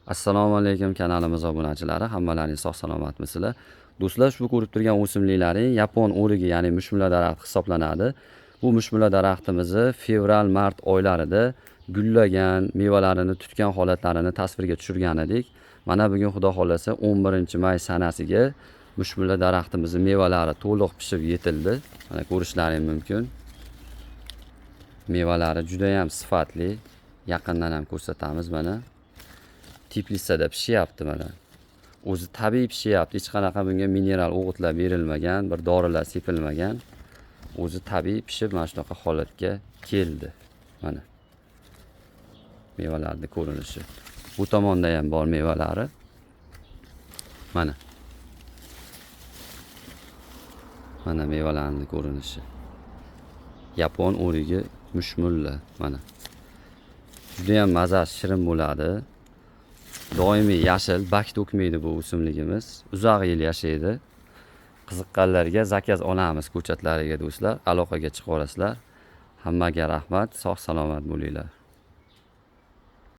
Assalomu alaykum kanalimiz obunachilari, hammalaringiz sog' salomatmisizlar? Do'stlar, shu ko'rib turgan o'simliklaring yapon o'rigi, ya'ni mushmula daraxti hisoblanadi. Bu mushmula daraxtimizni fevral-mart oylarida gullagan, mevalarini tutgan holatlarini tasvirga tushirgan edik. Mana bugun xudo xolasa 11-may sanasiga mushmula daraxtimizning mevalari to'liq pishib yetildi. Mana ko'rishlaringiz mumkin. Mevalari juda ham sifatli. Yaqindan ham ko'rsatamiz mana. Teplitsada pishyapti mana. O'zi tabiiy pishyapti. Hech qanaqa bunga mineral o'g'itlar berilmagan, bir dorilar sepilmagan. O'zi tabiiy pishib mana shunaqa holatga keldi. Mana. Mevalarning ko'rinishi. Bu tomonda ham bor mevalari. Mana. Mana mevalarning ko'rinishi. Yapon o'rigi mushmulla mana. Juda ham mazasi shirin bo'ladi. Doimiy yashil, bak to'kmaydi bu o'simligimiz. Uzoq yil yashaydi. Qiziqqanlarga zakaz olamiz ko'chatlariga do'stlar. Aloqaga chiqib olasizlar. Hammaga rahmat, sog' salomat bo'linglar.